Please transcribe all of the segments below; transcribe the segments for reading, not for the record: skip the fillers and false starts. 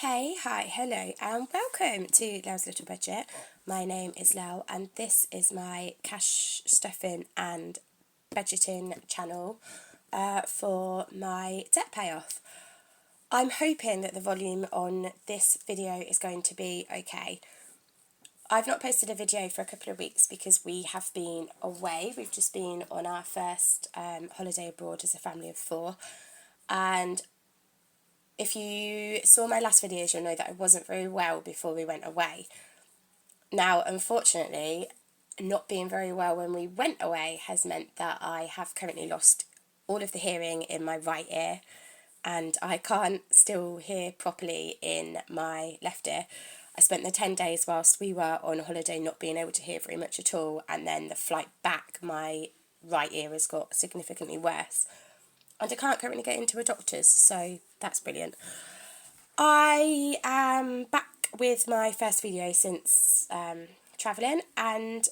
Hey, hi, hello, and welcome to Lel's Little Budget. My name is Lel, and this is my cash stuffing and budgeting channel for my debt payoff. I'm hoping that the volume on this video is going to be okay. I've not posted a video for a couple of weeks because we have been away. We've just been on our first holiday abroad as a family of four, and if you saw my last videos, you'll know that I wasn't very well before we went away. Now, unfortunately, not being very well when we went away has meant that I have currently lost all of the hearing in my right ear, and I can't still hear properly in my left ear. I spent the 10 days whilst we were on holiday not being able to hear very much at all, and then the flight back, my right ear has got significantly worse. And I can't currently get into a doctor's, so that's brilliant. I am back with my first video since travelling, and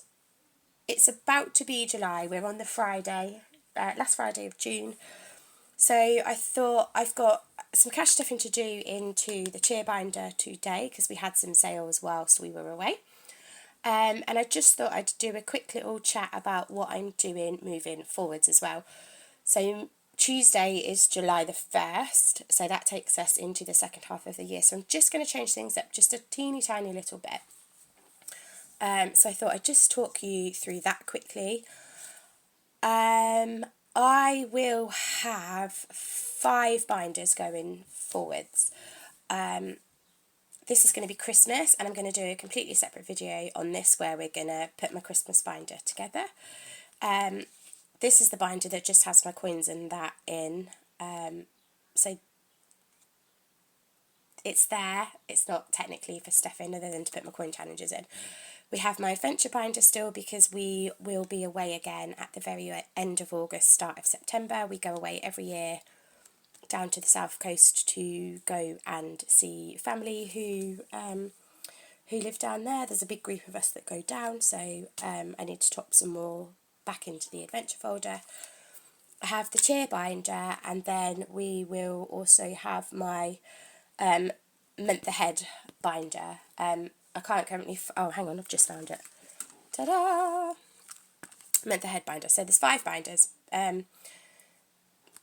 it's about to be July. We're on the Friday, last Friday of June. So I thought I've got some cash stuffing to do into the cheer binder today because we had some sales whilst we were away. And I just thought I'd do a quick little chat about what I'm doing moving forwards as well. So Tuesday is July the 1st, so that takes us into the second half of the year. So I'm just going to change things up just a teeny tiny little bit. So I thought I'd just talk you through that quickly. I will have 5 binders going forwards. This is going to be Christmas, and I'm going to do a completely separate video on this where we're going to put my Christmas binder together. This is the binder that just has my coins and that in, so it's there. It's not technically for stuffing other than to put my coin challenges in. We have my adventure binder still because we will be away again at the very end of August, start of September. We go away every year down to the south coast to go and see family who live down there. There's a big group of us that go down, so I need to top some more back into the adventure folder. I have the cheer binder, and then we will also have my month ahead binder. I can't currently, oh hang on, I've just found it. Ta-da! Month ahead binder. So there's 5 binders.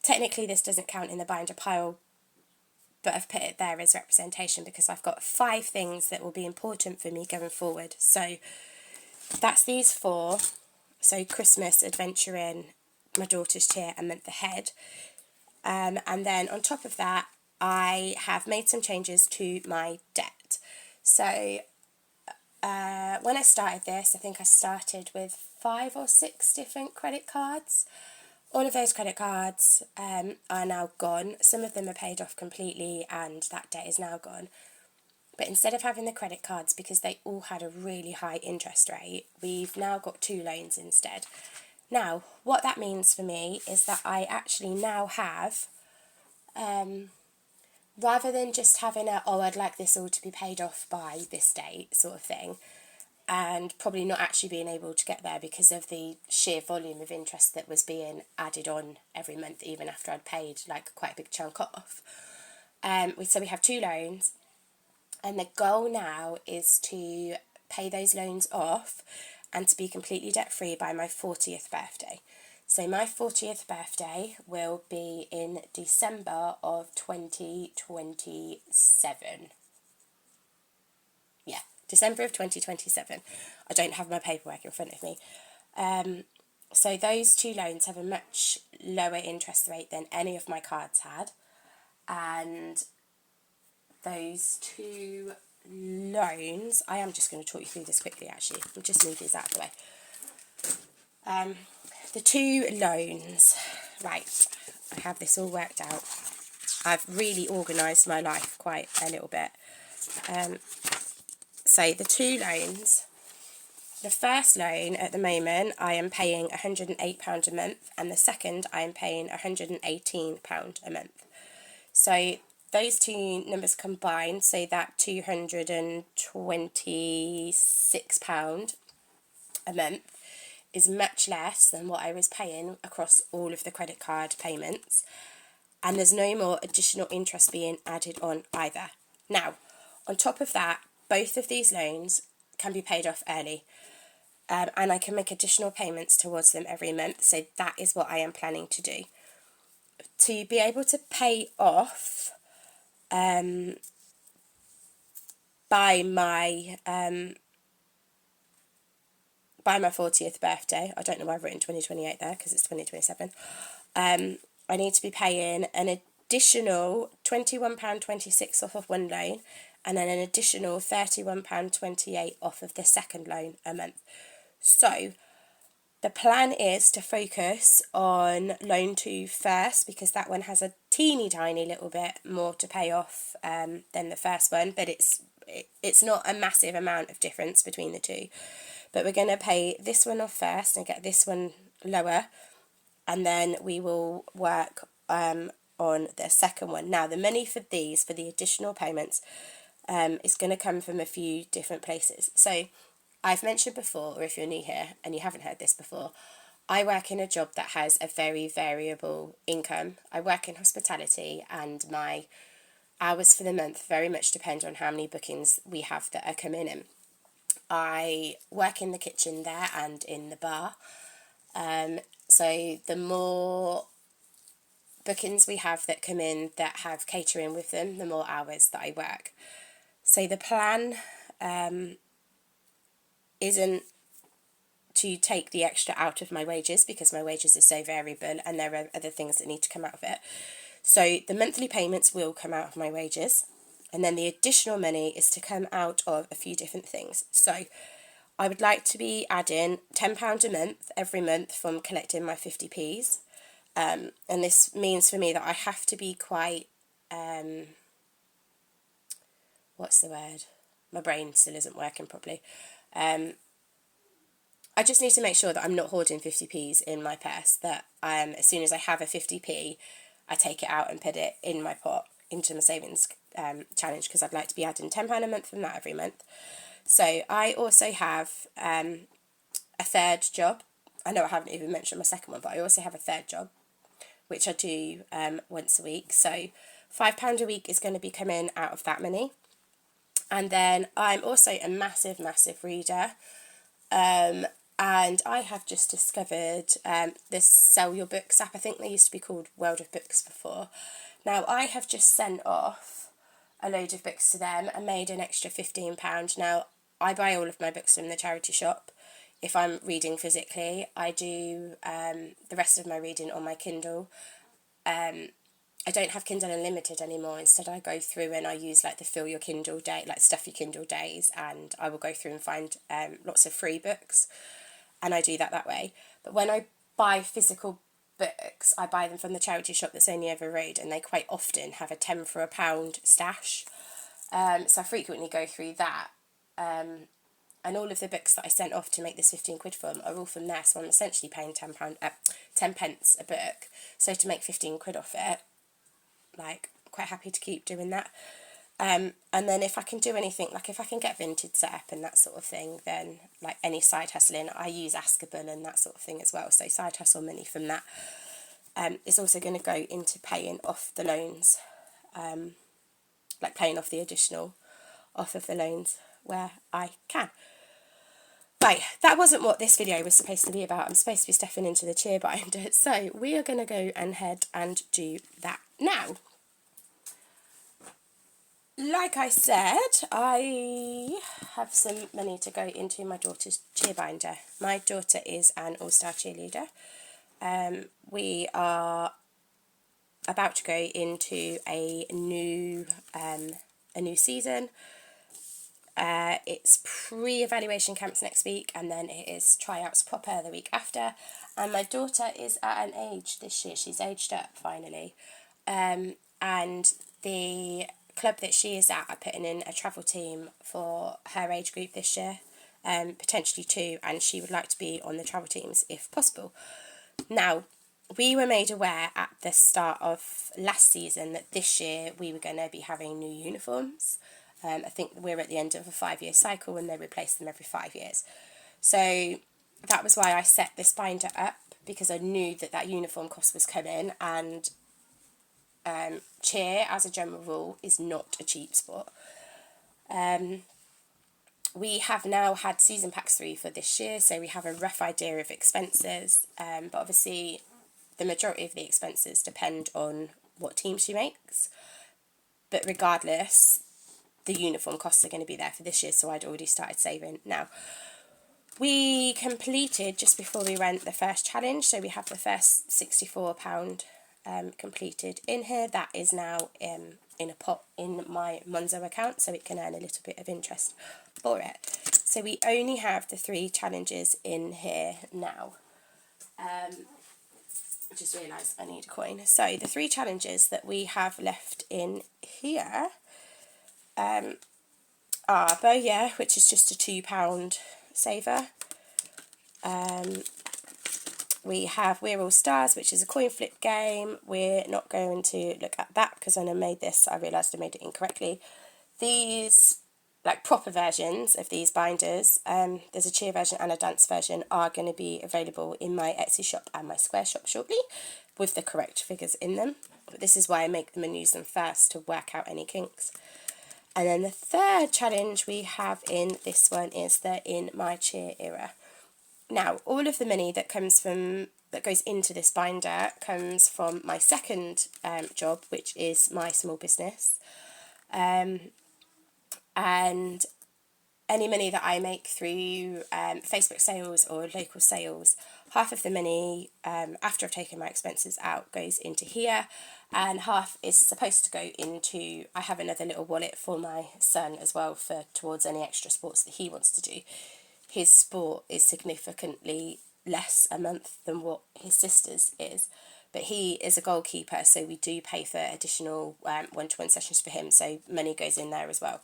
Technically this doesn't count in the binder pile, but I've put it there as representation because I've got 5 things that will be important for me going forward. So that's these 4. So Christmas, adventuring, my daughter's cheer, and month ahead. And then on top of that, I have made some changes to my debt. So when I started this, I think I started with 5 or 6 different credit cards. All of those credit cards are now gone. Some of them are paid off completely and that debt is now gone. But instead of having the credit cards, because they all had a really high interest rate, we've now got 2 loans instead. Now, what that means for me is that I actually now have, rather than just having I'd like this all to be paid off by this date sort of thing, and probably not actually being able to get there because of the sheer volume of interest that was being added on every month, even after I'd paid like quite a big chunk off. So we have 2 loans, and the goal now is to pay those loans off and to be completely debt-free by my 40th birthday. So my 40th birthday will be in December of 2027. Yeah, December of 2027. I don't have my paperwork in front of me. So those 2 loans have a much lower interest rate than any of my cards had. And those 2 loans, I am just going to talk you through this quickly actually. We'll just move these out of the way. The 2 loans, right, I have this all worked out. I've really organised my life quite a little bit. So the 2 loans, the first loan at the moment I am paying £108 a month, and the second I am paying £118 a month. So those 2 numbers combined, so that £226 a month is much less than what I was paying across all of the credit card payments, and there's no more additional interest being added on either. Now, on top of that, both of these loans can be paid off early. And I can make additional payments towards them every month. So that is what I am planning to do. To be able to pay off by my 40th birthday, I don't know why I've written 2028 there because it's 2027, I need to be paying an additional £21.26 off of one loan, and then an additional £31.28 off of the second loan a month. So the plan is to focus on loan 2 first, because that one has a teeny tiny little bit more to pay off than the first one, but it's not a massive amount of difference between the two. But we're going to pay this one off first and get this one lower, and then we will work on the second one. Now, the money for these, for the additional payments, is going to come from a few different places. So I've mentioned before, or if you're new here and you haven't heard this before, I work in a job that has a very variable income. I work in hospitality, and my hours for the month very much depend on how many bookings we have that are coming in. I work in the kitchen there and in the bar. So the more bookings we have that come in that have catering with them, the more hours that I work. So the plan isn't to take the extra out of my wages, because my wages are so variable and there are other things that need to come out of it. So the monthly payments will come out of my wages, and then the additional money is to come out of a few different things. So I would like to be adding £10 a month every month from collecting my 50p's. And this means for me that I have to be quite, what's the word? My brain still isn't working properly. I just need to make sure that I'm not hoarding 50p's in my purse, that as soon as I have a 50p, I take it out and put it in my pot into my savings challenge, because I'd like to be adding £10 a month from that every month. So I also have a third job. I know I haven't even mentioned my second one, but I also have a third job, which I do once a week. So £5 a week is going to be coming out of that money. And then I'm also a massive, massive reader. And I have just discovered this Sell Your Books app. I think they used to be called World of Books before. Now, I have just sent off a load of books to them and made an extra £15. Now, I buy all of my books from the charity shop. If I'm reading physically, I do the rest of my reading on my Kindle. I don't have Kindle Unlimited anymore. Instead, I go through and I use like the Fill Your Kindle Day, like Stuff Your Kindle days, and I will go through and find lots of free books, and I do that way. But when I buy physical books, I buy them from the charity shop that's only over the road, and they quite often have a 10 for a pound stash. So I frequently go through that. And all of the books that I sent off to make this 15 quid from are all from there, so I'm essentially paying 10 pence a book. So to make 15 quid off it, like, quite happy to keep doing that. And then if I can do anything, like if I can get Vinted set up and that sort of thing, then like any side hustling, I use Askable and that sort of thing as well. So side hustle money from that is also going to go into paying off the loans, like paying off the additional off of the loans where I can. Right, that wasn't what this video was supposed to be about. I'm supposed to be stepping into the cheer binder, so we are going to go and head and do that now. Like I said, I have some money to go into my daughter's cheer binder. My daughter is an all-star cheerleader. We are about to go into a new season. It's pre-evaluation camps next week, and then it is tryouts proper the week after. And my daughter is at an age this year, she's aged up finally. And the club that she is at are putting in a travel team for her age group this year, potentially 2, and she would like to be on the travel teams if possible. Now, we were made aware at the start of last season that this year we were going to be having new uniforms. I think we're at the end of a 5-year cycle and they replace them every 5 years. So that was why I set this binder up, because I knew that uniform cost was coming, and cheer, as a general rule, is not a cheap sport. We have now had season packs 3 for this year, so we have a rough idea of expenses, but obviously the majority of the expenses depend on what team she makes. But regardless, the uniform costs are going to be there for this year, so I'd already started saving. Now, we completed, just before we went, the first challenge, so we have the first £64 completed in here. That is now in a pot in my Monzo account, so it can earn a little bit of interest for it. So we only have the 3 challenges in here now. I just realised I need a coin. So the 3 challenges that we have left in here are Bowyer, which is just a £2 saver. We have We're All Stars, which is a coin flip game. We're not going to look at that because when I made this, I realised I made it incorrectly. These, like proper versions of these binders, there's a cheer version and a dance version, are going to be available in my Etsy shop and my Square shop shortly with the correct figures in them. But this is why I make them and use them first to work out any kinks. And then the 3rd challenge we have in this one is the In My Cheer Era. Now, all of the money that goes into this binder comes from my second job, which is my small business. And any money that I make through Facebook sales or local sales, half of the money, after I've taken my expenses out, goes into here, and half is supposed to go into, I have another little wallet for my son as well, towards any extra sports that he wants to do. His sport is significantly less a month than what his sister's is, but he is a goalkeeper, so we do pay for additional one-to-one sessions for him, so money goes in there as well.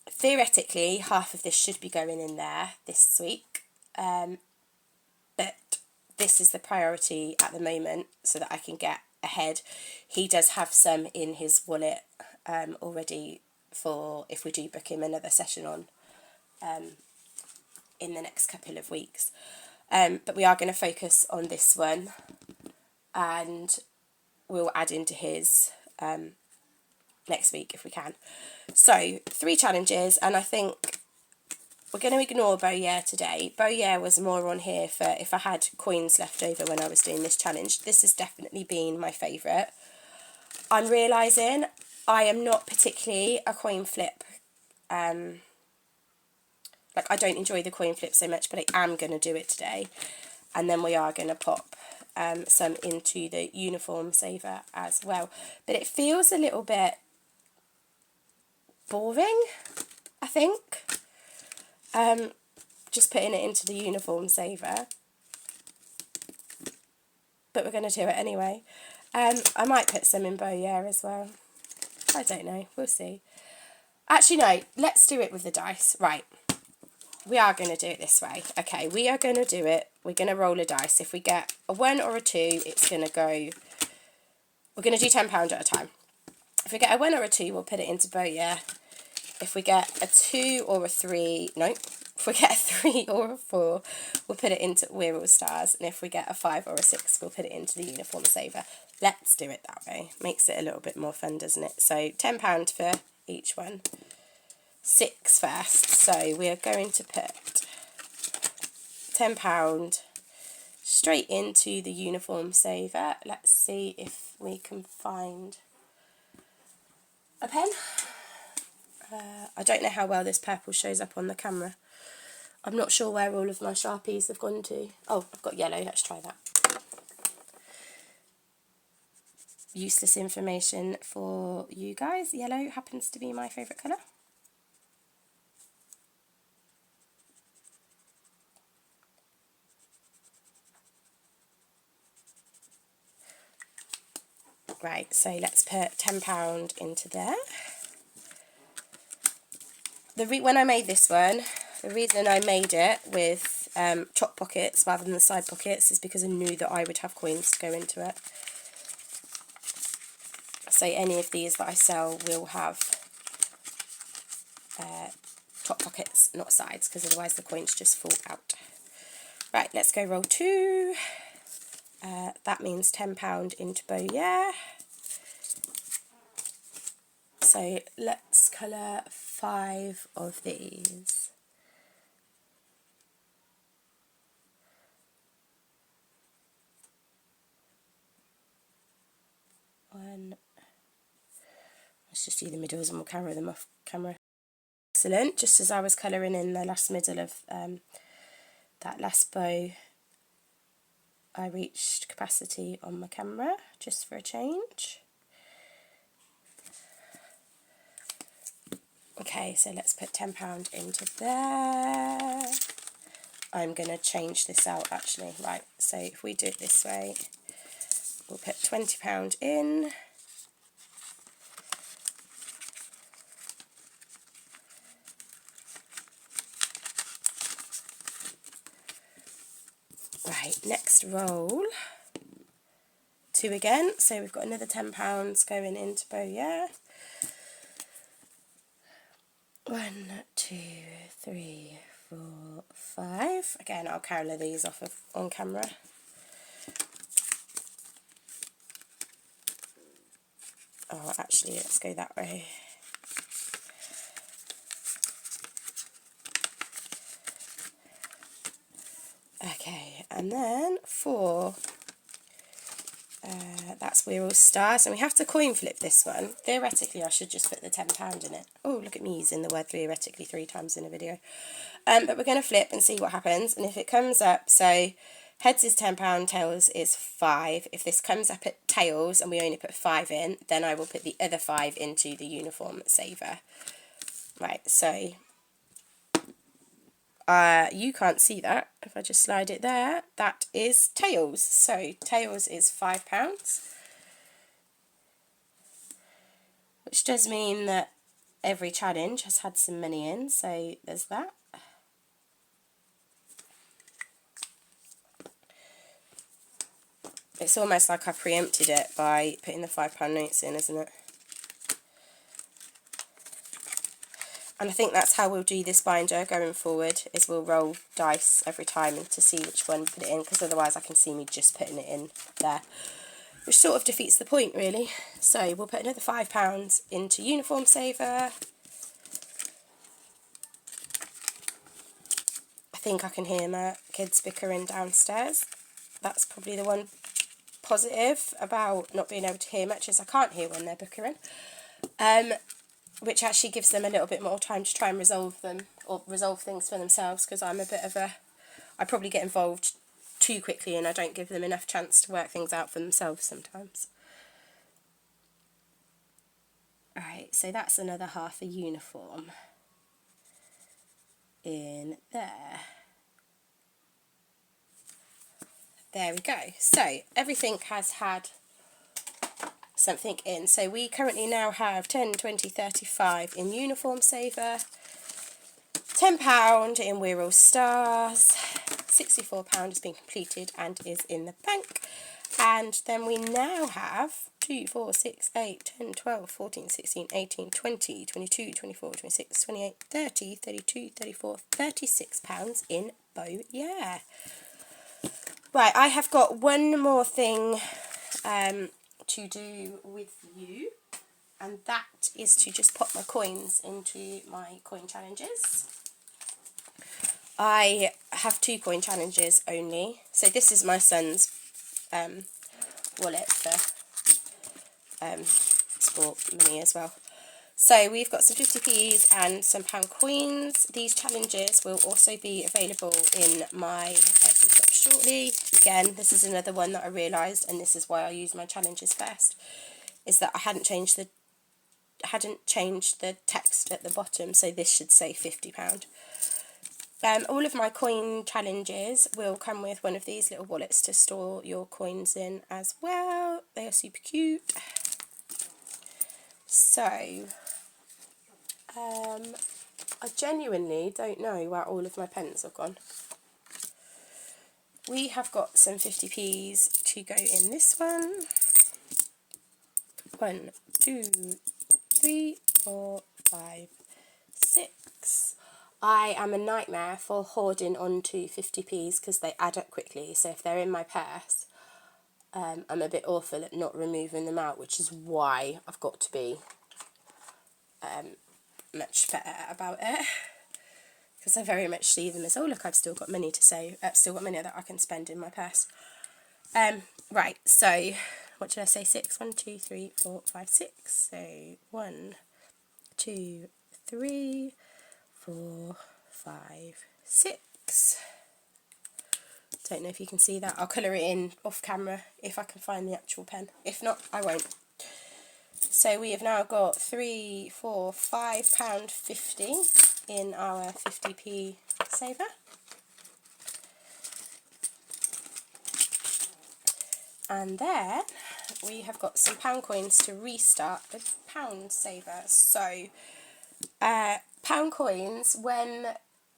Theoretically, half of this should be going in there this week, but this is the priority at the moment so that I can get ahead. He does have some in his wallet already for if we do book him another session on in the next couple of weeks. But we are going to focus on this one, and we'll add into his next week if we can. So 3 challenges, and I think we're going to ignore Bowyer today. Bowyer was more on here for if I had coins left over when I was doing this challenge. This has definitely been my favourite. I'm realising I am not particularly a coin flip like, I don't enjoy the coin flip so much, but I am going to do it today. And then we are going to pop some into the uniform saver as well. But it feels a little bit boring, I think. Just putting it into the uniform saver. But we're going to do it anyway. I might put some in Bowyer as well. I don't know. We'll see. Actually, no. Let's do it with the dice. Right. We are going to do it this way. Okay, we are going to do it. We're going to roll a dice. If we get a 1 or a 2, it's going to go... We're going to do £10 at a time. If we get a 1 or a 2, we'll put it into Bowyer. If we get a 2 or a 3... No. If we get a 3 or a 4, we'll put it into We're All Stars. And if we get a 5 or a 6, we'll put it into the uniform saver. Let's do it that way. Makes it a little bit more fun, doesn't it? So £10 for each one. 6 first, so we are going to put £10 straight into the uniform saver. Let's see if we can find a pen. I don't know how well this purple shows up on the camera. I'm not sure where all of my Sharpies have gone to. Oh, I've got yellow, let's try that. Useless information for you guys. Yellow happens to be my favourite colour. Right, so let's put £10 into there. When I made this one, the reason I made it with top pockets rather than the side pockets is because I knew that I would have coins to go into it. So any of these that I sell will have top pockets, not sides, because otherwise the coins just fall out. Right, let's go roll 2. That means £10 into Bowyer. so let's colour 5 of these. Let's just do the middles and we'll carry them off camera. Excellent. Just as I was colouring in the last middle of that last bow, I reached capacity on my camera, just for a change. Okay, so let's put £10 into there. I'm going to change this out actually. Right, so if we do it this way, we'll put £20 in. Right, next roll. 2 again, so we've got another £10 going into bow, yeah. 1, 2, 3, 4, 5. Again, I'll colour these off on camera. Oh, actually, let's go that way. Okay, and then 4. That's We're All Stars, and we have to coin flip this one. Theoretically, I should just put the £10 in it. Oh, look at me using the word theoretically 3 times in a video. But we're going to flip and see what happens, and if it comes up, so heads is £10, tails is 5. If this comes up at tails and we only put 5 in, then I will put the other 5 into the uniform saver. Right, so you can't see that. If I just slide it there, that is tails. So tails is £5, which does mean that every challenge has had some money in, so there's that. It's almost like I preempted it by putting the £5 notes in, isn't it? And I think that's how we'll do this binder going forward, is we'll roll dice every time to see which one to put it in, because otherwise I can see me just putting it in there, which sort of defeats the point really. So we'll put another £5 into uniform saver. I think I can hear my kids bickering downstairs. That's probably the one positive about not being able to hear much, is I can't hear when they're bickering. Which actually gives them a little bit more time to try and resolve them, or resolve things for themselves, because I'm a bit of a... I probably get involved too quickly and I don't give them enough chance to work things out for themselves sometimes. Alright, so that's another half a uniform in there. There we go. So everything has had something in. So we currently now have 10, 20, 35 in uniform saver, £10 in We're All Stars, £64 has been completed and is in the bank. And then we now have 2, 4, 6, 8, 10, 12, 14, 16, 18, 20, 22, 24, 26, 28, 30, 32, 34, £36 in bow, yeah. Right, I have got one more thing to do with you, and that is to just pop my coins into my coin challenges. I have 2 coin challenges only, so this is my son's wallet for sport money as well. So we've got some 50p's and some pound coins. These challenges will also be available in my Etsy shop shortly. Again, this is another one that I realised, and this is why I use my challenges first, is that I hadn't changed the text at the bottom, so this should say £50. All of my coin challenges will come with one of these little wallets to store your coins in as well. They are super cute. So, I genuinely don't know where all of my pens have gone. We have got some 50p's to go in this one. 1, 2, 3, 4, 5, 6. I am a nightmare for hoarding onto 50p's because they add up quickly. So if they're in my purse, I'm a bit awful at not removing them out, which is why I've got to be much better about it, because I very much see them as, oh look, I've still got money to save, still got money that I can spend in my purse. Right, so what did I say? 6. 1, 2, 3, 4, 5, 6. So 1, 2, 3, 4, 5, 6. Don't know if you can see that. I'll colour it in off camera if I can find the actual pen. If not, I won't. So we have now got £3, £4, £5.50 in our 50p saver. And then we have got some pound coins to restart the pound saver. So pound coins, when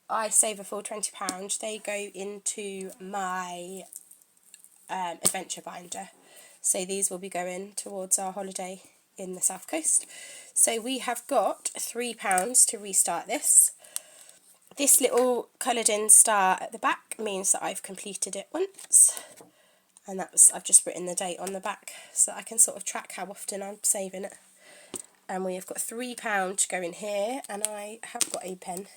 I save a full £20, they go into my adventure binder. So these will be going towards our holiday in the South Coast. So we have got £3 to restart this. This little coloured in star at the back means that I've completed it once. And I've just written the date on the back so that I can sort of track how often I'm saving it. And we have got £3 to go in here, and I have got a pen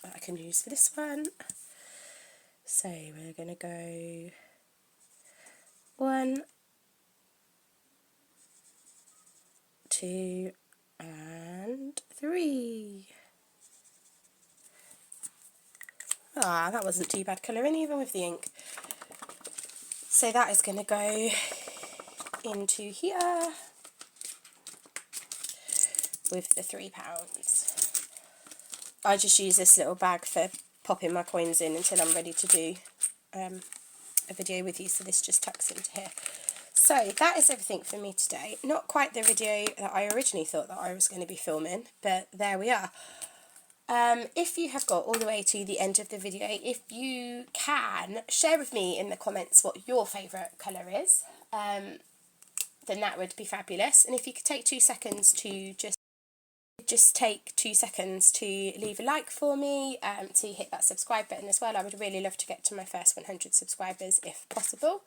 that I can use for this one. So we're going to go 1, 2 and 3. Ah, that wasn't too bad colouring even with the ink. So that is going to go into here with the £3. I just use this little bag for popping my coins in until I'm ready to do a video with you, so this just tucks into here. So that is everything for me today. Not quite the video that I originally thought that I was going to be filming, but there we are. If you have got all the way to the end of the video, if you can share with me in the comments what your favourite colour is, then that would be fabulous. And if you could take 2 seconds to just take 2 seconds to leave a like for me, to hit that subscribe button as well. I would really love to get to my first 100 subscribers if possible.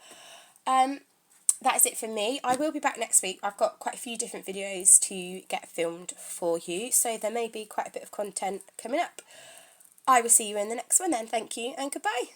That is it for me. I will be back next week. I've got quite a few different videos to get filmed for you, so there may be quite a bit of content coming up. I will see you in the next one then. Thank you and goodbye.